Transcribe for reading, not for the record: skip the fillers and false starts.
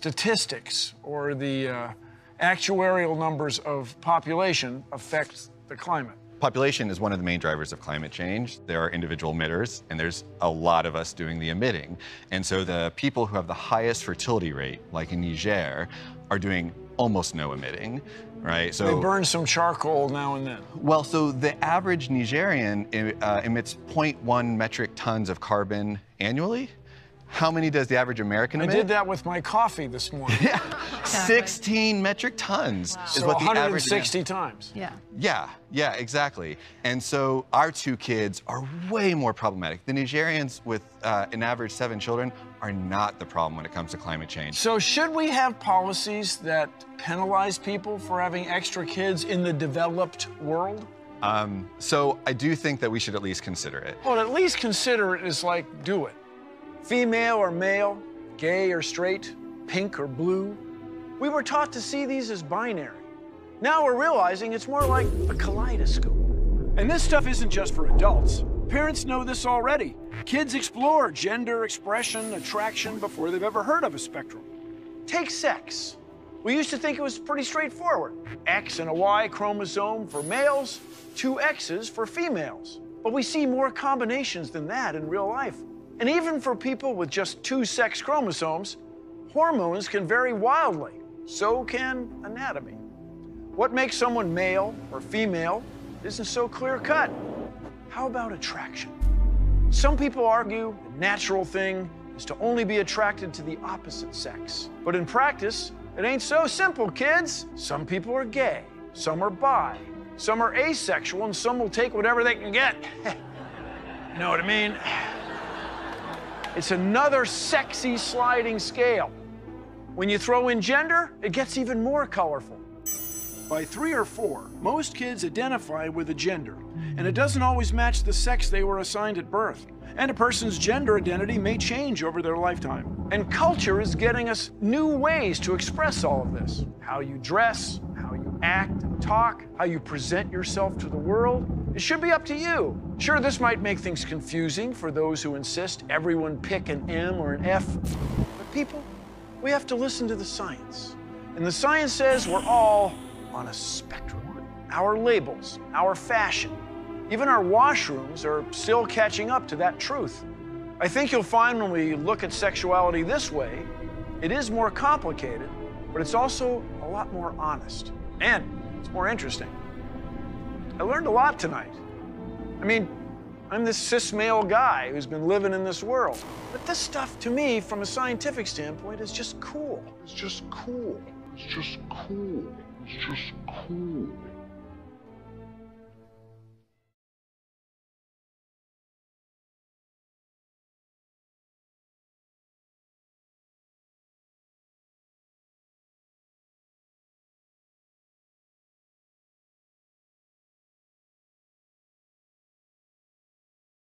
statistics or the actuarial numbers of population affect the climate? Population is one of the main drivers of climate change. There are individual emitters, and there's a lot of us doing the emitting. And so the people who have the highest fertility rate, like in Niger, are doing almost no emitting, right? So they burn some charcoal now and then. Well, so the average Nigerian emits 0.1 metric tons of carbon annually. How many does the average American emit? I did that with my coffee this morning. Yeah, 16 metric tons is so what the average. 160 times. Yeah, exactly. And so our two kids are way more problematic. The Nigerians with an average 7 children are not the problem when it comes to climate change. So should we have policies that penalize people for having extra kids in the developed world? So I do think that we should at least consider it. Well, at least consider it is like do it. Female or male, gay or straight, pink or blue. We were taught to see these as binary. Now we're realizing it's more like a kaleidoscope. And this stuff isn't just for adults. Parents know this already. Kids explore gender, expression, attraction before they've ever heard of a spectrum. Take sex. We used to think it was pretty straightforward. X and a Y chromosome for males, 2 X's for females. But we see more combinations than that in real life. And even for people with just 2 sex chromosomes, hormones can vary wildly. So can anatomy. What makes someone male or female isn't so clear-cut. How about attraction? Some people argue the natural thing is to only be attracted to the opposite sex. But in practice, it ain't so simple, kids. Some people are gay, some are bi, some are asexual, and some will take whatever they can get. You know what I mean? It's another sexy sliding scale. When you throw in gender, it gets even more colorful. By 3 or 4, most kids identify with a gender, and it doesn't always match the sex they were assigned at birth. And a person's gender identity may change over their lifetime. And culture is getting us new ways to express all of this. How you dress, how you act and talk, how you present yourself to the world. It should be up to you. Sure, this might make things confusing for those who insist everyone pick an M or an F. But people, we have to listen to the science. And the science says we're all on a spectrum. Our labels, our fashion, even our washrooms are still catching up to that truth. I think you'll find when we look at sexuality this way, it is more complicated, but it's also a lot more honest. And it's more interesting. I learned a lot tonight. I mean, I'm this cis male guy who's been living in this world. But this stuff, to me, from a scientific standpoint, is just cool. It's just cool. It's just cool. It's just cool.